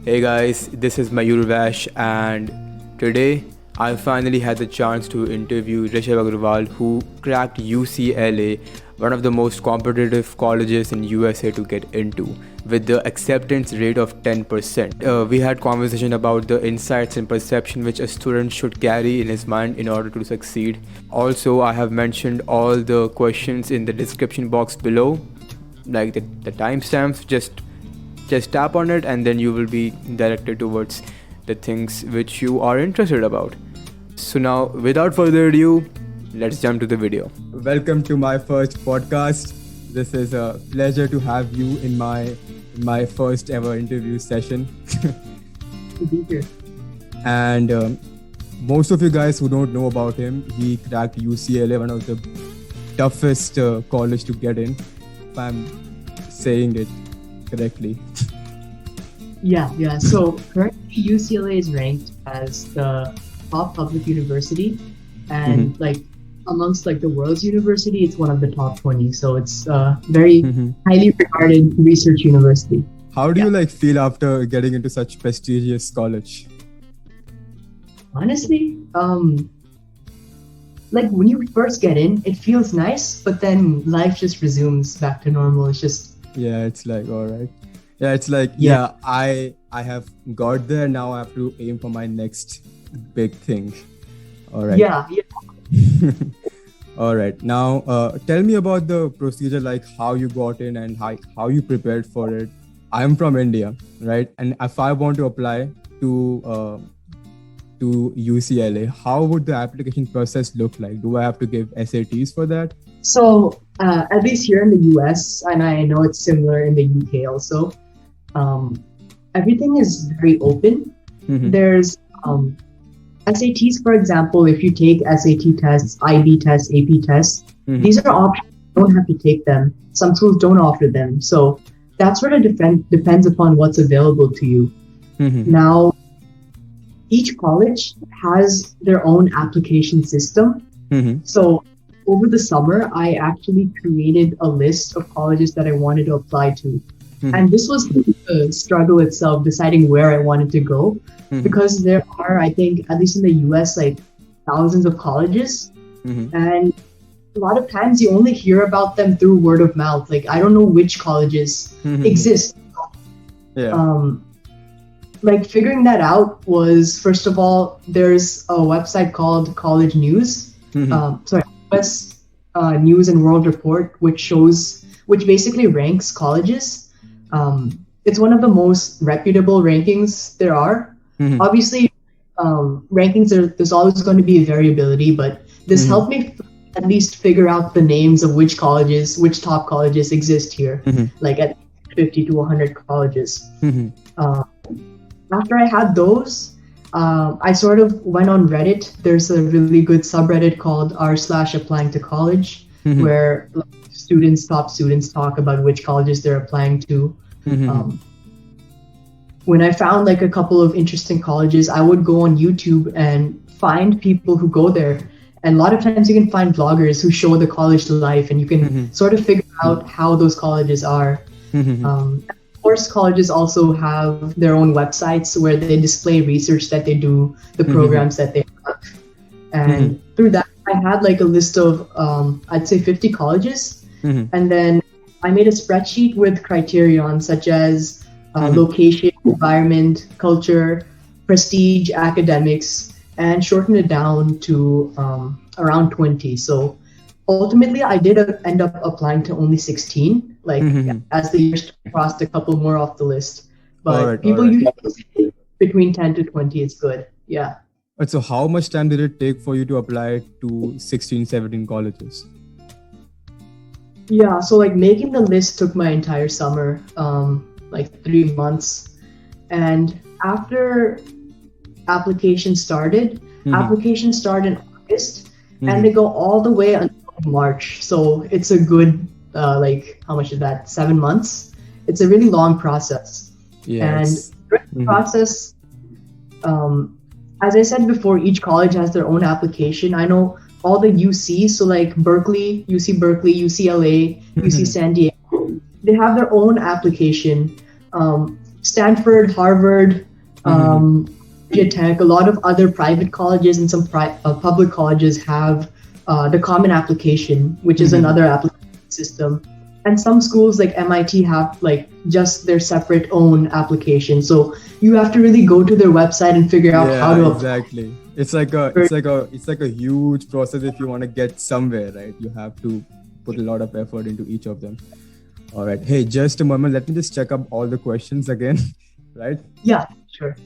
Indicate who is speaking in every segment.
Speaker 1: Hey guys, this is Mayur and today I finally had the chance to interview Rishabh who cracked UCLA, one of the most competitive colleges in USA to get into, with the acceptance rate of 10%. We had conversation about the insights and perception which a student should carry in his mind in order to succeed. Also, I have mentioned all the questions in the description box below, like the timestamps. Just tap on it and then you will be directed towards the things which you are interested about. So now, without further ado, let's jump to the video. Welcome to my first podcast. This is a pleasure to have you in my first ever interview session.
Speaker 2: To be here.
Speaker 1: And most of you guys who don't know about him, he cracked UCLA, one of the toughest college to get in, if I'm saying it correctly.
Speaker 2: Yeah. So currently UCLA is ranked as the top public university, and amongst the world's university, it's one of the top 20. So it's a very highly regarded research university.
Speaker 1: How do you feel after getting into such prestigious college?
Speaker 2: Honestly, when you first get in, it feels nice, but then life just resumes back to normal. It's just
Speaker 1: it's all right. I have got there. Now I have to aim for my next big thing. All right.
Speaker 2: Yeah.
Speaker 1: All right. Now, tell me about the procedure, how you got in and how you prepared for it. I'm from India, right? And if I want to apply to UCLA, how would the application process look like? Do I have to give SATs for that?
Speaker 2: So, at least here in the US, and I know it's similar in the UK also, everything is very open. There's SATs, for example. If you take SAT tests, IB tests, AP tests, these are options. You don't have to take them. Some schools don't offer them. So that sort of depends upon what's available to you. Now, each college has their own application system. So over the summer, I actually created a list of colleges that I wanted to apply to. And this was the struggle itself, deciding where I wanted to go. Because there are, I think, at least in the US, thousands of colleges. And a lot of times you only hear about them through word of mouth. I don't know which colleges exist. Figuring that out was, first of all, there's a website called College News. US News and World Report, which basically ranks colleges. It's one of the most reputable rankings there are. Obviously, rankings there's always going to be variability, but this helped me at least figure out the names of which top colleges exist here, at 50 to 100 colleges. After I had those, I sort of went on Reddit. There's a really good subreddit called r/applying to college, where top students talk about which colleges they're applying to. When I found a couple of interesting colleges, I would go on YouTube and find people who go there. And a lot of times you can find bloggers who show the college life, and you can sort of figure out how those colleges are. Of course, colleges also have their own websites where they display research that they do, the programs that they have. And through that, I had a list of, I'd say 50 colleges. And then I made a spreadsheet with criterion such as location, environment, culture, prestige, academics, and shortened it down to around 20. So ultimately, I did end up applying to only 16. As the years crossed, a couple more off the list. But people usually say between 10 to 20 is good. Yeah.
Speaker 1: So how much time did it take for you to apply to 16, 17 colleges?
Speaker 2: Yeah, so making the list took my entire summer, 3 months. And after applications started in August, and they go all the way until March. So it's a good, how much is that? 7 months. It's a really long process.
Speaker 1: Yes.
Speaker 2: And during the process, as I said before, each college has their own application. I know all the UCs, so Berkeley, UCLA, UC San Diego, they have their own application. Stanford, Harvard, Virginia Tech, a lot of other private colleges and some public colleges have the Common Application, which is another application system. And some schools like MIT have like just their separate own application. So you have to really go to their website and figure out how to apply.
Speaker 1: Exactly. It's like a huge process if you want to get somewhere, right? You have to put a lot of effort into each of them. All right. Hey, just a moment. Let me just check up all the questions again, right?
Speaker 2: Yeah, sure.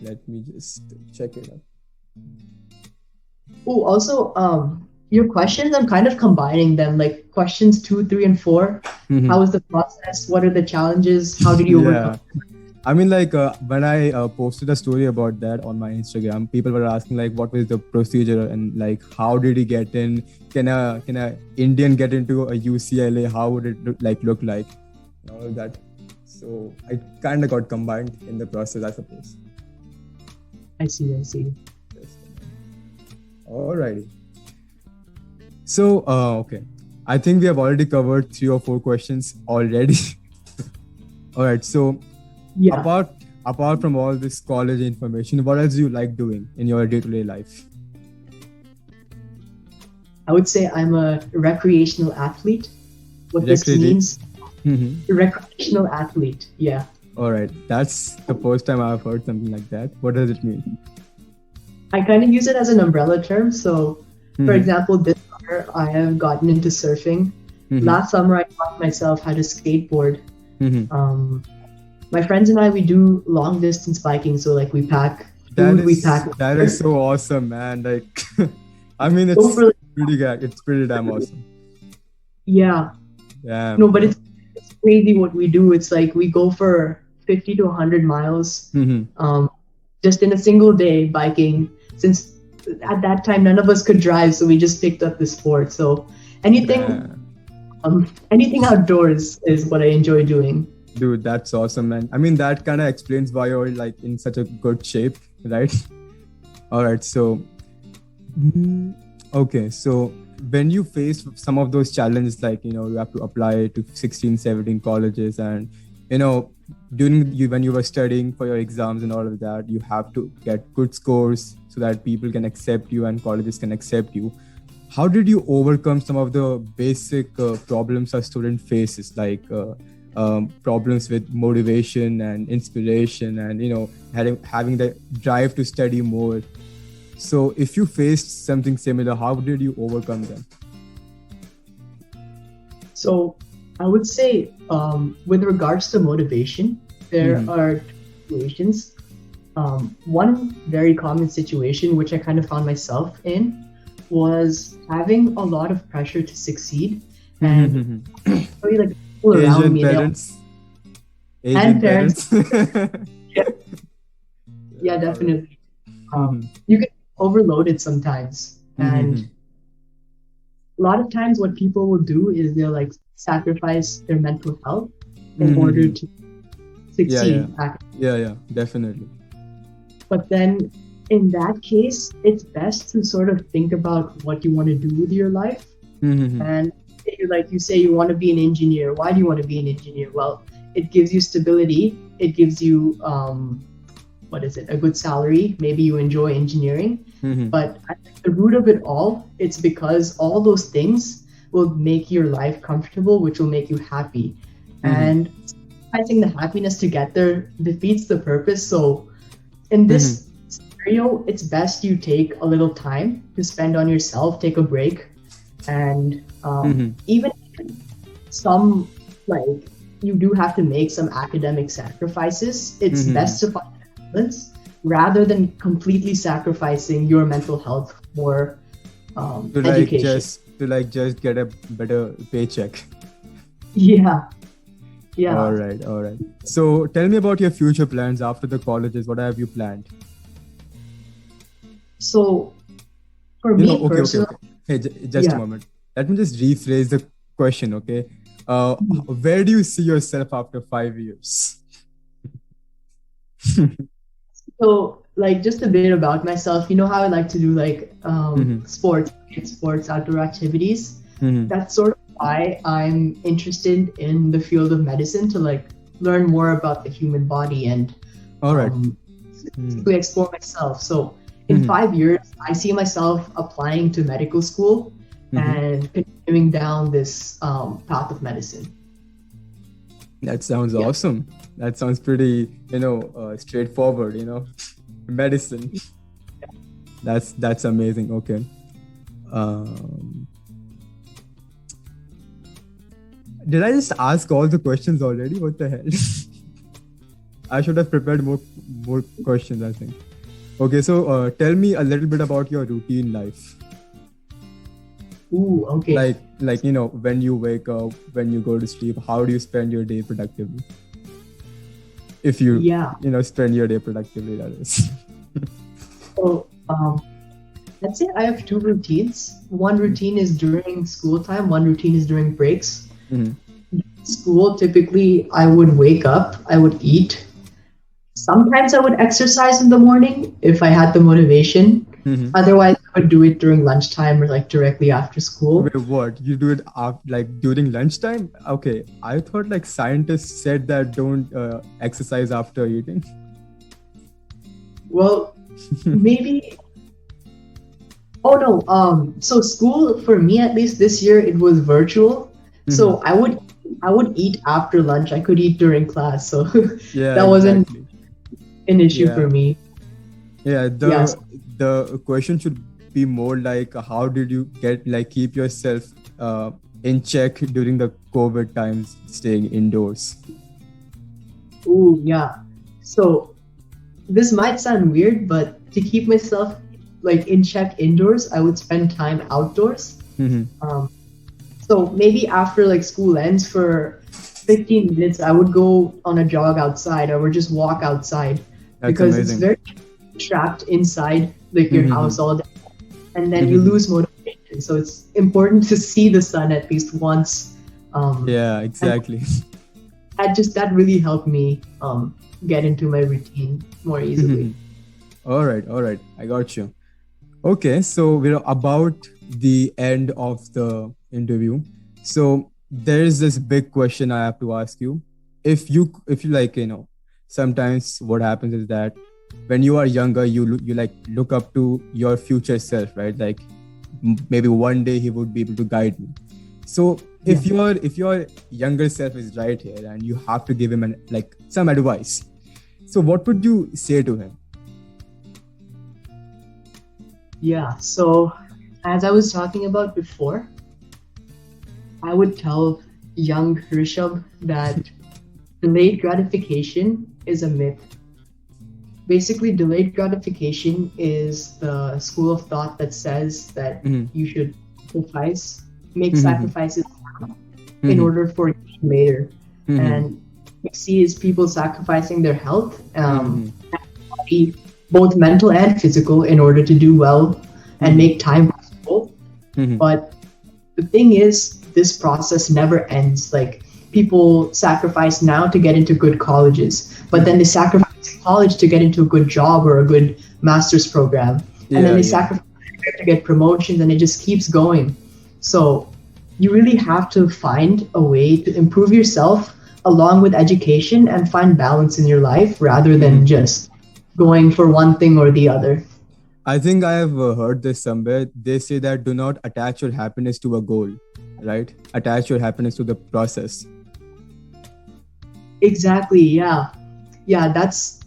Speaker 1: Let me just check it up.
Speaker 2: Oh, also, your questions, I'm kind of combining them, like questions 2, 3, and 4. How was the process? What are the challenges? How did you overcome?
Speaker 1: I mean, like when I posted a story about that on my Instagram, people were asking like, what was the procedure and like, how did he get in? Can a Indian get into a UCLA? How would it look like? All that. So I kind of got combined in the process, I suppose.
Speaker 2: I see.
Speaker 1: Alrighty. So, okay. I think we have already covered 3 or 4 questions already. All right. So, apart from all this college information, what else do you like doing in your day-to-day life?
Speaker 2: I would say I'm a recreational athlete. What this means, recreational athlete. Yeah.
Speaker 1: All right. That's the first time I've heard something like that. What does it mean?
Speaker 2: I kind of use it as an umbrella term. So, for example, this summer I have gotten into surfing. Last summer I taught myself how to skateboard. My friends and I, we do long distance biking. So like we pack food,
Speaker 1: That is so awesome, man. Like, I mean, it's pretty damn awesome.
Speaker 2: Yeah.
Speaker 1: Yeah.
Speaker 2: No, but it's crazy what we do. It's like we go for 50 to 100 miles just in a single day biking. Since at that time none of us could drive, so we just picked up the sport. So anything outdoors is what I enjoy doing.
Speaker 1: Dude, that's awesome, man. I mean, that kind of explains why you're like in such a good shape, right? All right, so okay, so when you face some of those challenges, like, you know, you have to apply to 16, 17 colleges, and, you know, when you were studying for your exams and all of that, you have to get good scores so that people can accept you and colleges can accept you. How did you overcome some of the basic problems a student faces, like problems with motivation and inspiration and, you know, having the drive to study more? So if you faced something similar, how did you overcome them?
Speaker 2: So I would say with regards to motivation, there are situations. One very common situation, which I kind of found myself in, was having a lot of pressure to succeed. And probably like people around me.
Speaker 1: Asian parents.
Speaker 2: Yeah, definitely. You get overloaded sometimes. And a lot of times what people will do is they'll like sacrifice their mental health in order to succeed.
Speaker 1: Yeah, definitely.
Speaker 2: But then in that case, it's best to sort of think about what you want to do with your life. And like you say, you want to be an engineer. Why do you want to be an engineer? Well, it gives you stability. It gives you, a good salary. Maybe you enjoy engineering. But at the root of it all, it's because all those things will make your life comfortable, which will make you happy. And sacrificing the happiness to get there defeats the purpose. So in this scenario, it's best you take a little time to spend on yourself, take a break. And even some, like, you do have to make some academic sacrifices, it's best to find balance rather than completely sacrificing your mental health for education.
Speaker 1: Just get a better paycheck.
Speaker 2: Yeah.
Speaker 1: All right. So tell me about your future plans after the colleges. What have you planned?
Speaker 2: So for me personally...
Speaker 1: Hey, just a moment. Let me just rephrase the question, okay? Where do you see yourself after 5 years?
Speaker 2: So, like, just a bit about myself. You know how I like to do, like, sports, outdoor activities? That's sort of why I'm interested in the field of medicine, to, like, learn more about the human body and
Speaker 1: All right.
Speaker 2: um,
Speaker 1: Hmm.
Speaker 2: to explore myself. So in
Speaker 1: Mhm.
Speaker 2: 5 years, I see myself applying to medical school
Speaker 1: Mhm.
Speaker 2: and continuing down this path of medicine.
Speaker 1: That sounds
Speaker 2: Yeah.
Speaker 1: awesome. That sounds pretty, straightforward. Medicine. That's amazing. Okay. Um, did I just ask all the questions already? What the hell? I should have prepared more questions, I think. Okay, so tell me a little bit about your routine life.
Speaker 2: Ooh, okay.
Speaker 1: Like when you wake up, when you go to sleep, how do you spend your day productively? If you
Speaker 2: Yeah.
Speaker 1: spend your day productively, that is.
Speaker 2: So let's say I have two routines. One routine is during school time, one routine is during breaks.
Speaker 1: Mhm.
Speaker 2: School, typically, I would wake up, I would eat. Sometimes I would exercise in the morning if I had the motivation.
Speaker 1: Mhm.
Speaker 2: Otherwise, I would do it during lunchtime or like directly after
Speaker 1: Wait,
Speaker 2: school.
Speaker 1: what? You do it like during lunchtime? Okay, I thought like scientists said that don't exercise after eating.
Speaker 2: Well, maybe. Oh no. So school for me, at least this year, it was virtual.
Speaker 1: Mhm.
Speaker 2: So I would eat after lunch. I could eat during class. So
Speaker 1: Yeah,
Speaker 2: that wasn't
Speaker 1: exactly.
Speaker 2: an issue for
Speaker 1: Yeah,
Speaker 2: me.
Speaker 1: yeah.
Speaker 2: Yes.
Speaker 1: The question should be more like how did you keep yourself in check during the COVID times, staying indoors?
Speaker 2: Ooh, yeah. So this might sound weird, but to keep myself like in check indoors, I would spend time outdoors.
Speaker 1: Mhm.
Speaker 2: Um, so maybe after like school ends for 15 minutes, I would go on a jog outside or would just walk outside
Speaker 1: That's
Speaker 2: because it's
Speaker 1: amazing.
Speaker 2: very trapped inside like your
Speaker 1: Mhm.
Speaker 2: house all day and then you
Speaker 1: Mhm.
Speaker 2: lose motivation. So it's important to see the sun at least once.
Speaker 1: Yeah,
Speaker 2: And
Speaker 1: exactly.
Speaker 2: that really helped me get into my routine more easily.
Speaker 1: All right. I got you. Okay, so we're about the end of the interview. So there's this big question I have to ask you. If you sometimes what happens is that when you are younger, you like look up to your future self, right? Like maybe one day he would be able to guide me. So
Speaker 2: Yeah.
Speaker 1: if your younger self is right here and you have to give him some advice, so what would you say to him?
Speaker 2: Yeah. So as I was talking about before, I would tell young Rishabh that delayed gratification is a myth. Basically, delayed gratification is the school of thought that says that
Speaker 1: Mhm.
Speaker 2: you should sacrifice, make
Speaker 1: Mhm.
Speaker 2: sacrifices in
Speaker 1: Mhm.
Speaker 2: order for gain later.
Speaker 1: Mhm.
Speaker 2: And we see is people sacrificing their health,
Speaker 1: Mhm.
Speaker 2: body, both mental and physical, in order to do well and
Speaker 1: Mhm.
Speaker 2: make time for both.
Speaker 1: Mhm.
Speaker 2: But the thing is, this process never ends. Like people sacrifice now to get into good colleges, but then
Speaker 1: Mhm.
Speaker 2: they sacrifice college to get into a good job or a good master's program, and then
Speaker 1: Yeah,
Speaker 2: they
Speaker 1: yeah.
Speaker 2: sacrifice to get promotions, and it just keeps going. So you really have to find a way to improve yourself along with education and find balance in your life rather than
Speaker 1: Mhm.
Speaker 2: just going for one thing or the other.
Speaker 1: I think I have heard this somewhere. They say that do not attach your happiness to a goal, right? Attach your happiness to the process.
Speaker 2: Exactly, yeah. Yeah, that's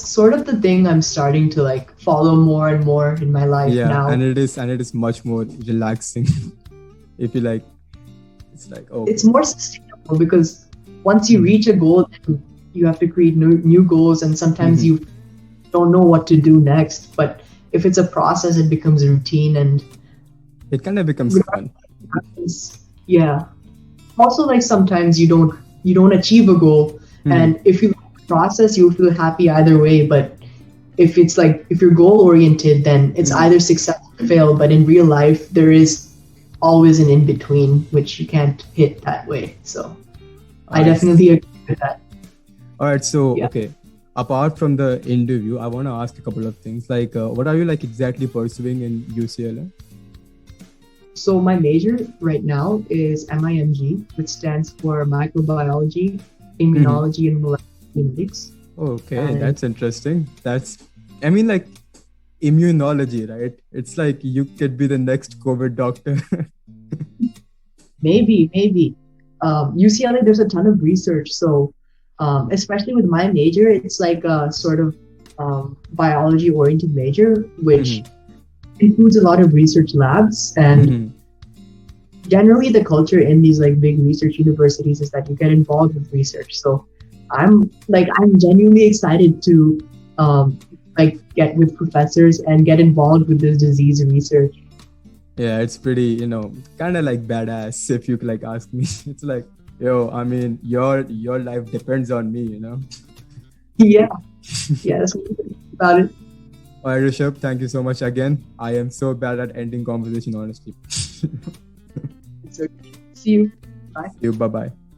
Speaker 2: sort of the thing I'm starting to like follow more and more in my life
Speaker 1: Yeah, and
Speaker 2: now.
Speaker 1: it is much more relaxing. If you like, it's like
Speaker 2: It's
Speaker 1: okay.
Speaker 2: more sustainable because once you
Speaker 1: Mhm.
Speaker 2: reach a goal, then you have to create new goals, and sometimes
Speaker 1: Mhm.
Speaker 2: you don't know what to do next. But if it's a process, it becomes routine, and
Speaker 1: It kind of becomes fun.
Speaker 2: yeah. Also, like sometimes you don't achieve a goal,
Speaker 1: Mhm.
Speaker 2: and if you process, you'll feel happy either way. But if it's like if you're goal oriented, then it's
Speaker 1: Mhm.
Speaker 2: either success or fail. But in real life, there is always an in between, which you can't hit that way. So I
Speaker 1: I
Speaker 2: definitely
Speaker 1: see.
Speaker 2: agree with that.
Speaker 1: All right, so
Speaker 2: Yeah.
Speaker 1: okay. Apart from the interview, I want to ask a couple of things. Like, what are you like exactly pursuing in UCLA?
Speaker 2: So my major right now is MIMG, which stands for microbiology. immunology and molecular genetics.
Speaker 1: Okay,
Speaker 2: And
Speaker 1: that's interesting. I mean, like immunology, right? It's like you could be the next COVID doctor.
Speaker 2: maybe. UCLA, there's a ton of research. So, especially with my major, it's like a sort of biology oriented major, which includes a lot of research labs. And generally, the culture in these like big research universities is that you get involved with research. So, I'm genuinely excited to like get with professors and get involved with this disease research.
Speaker 1: Yeah, it's pretty, kind of like badass if you like ask me. It's like, yo, I mean, your life depends on me.
Speaker 2: Yeah, that's what I think about it.
Speaker 1: All right, Rishabh, thank you so much again. I am so bad at ending conversation, honestly.
Speaker 2: So, see you. Bye.
Speaker 1: See you. Bye-bye.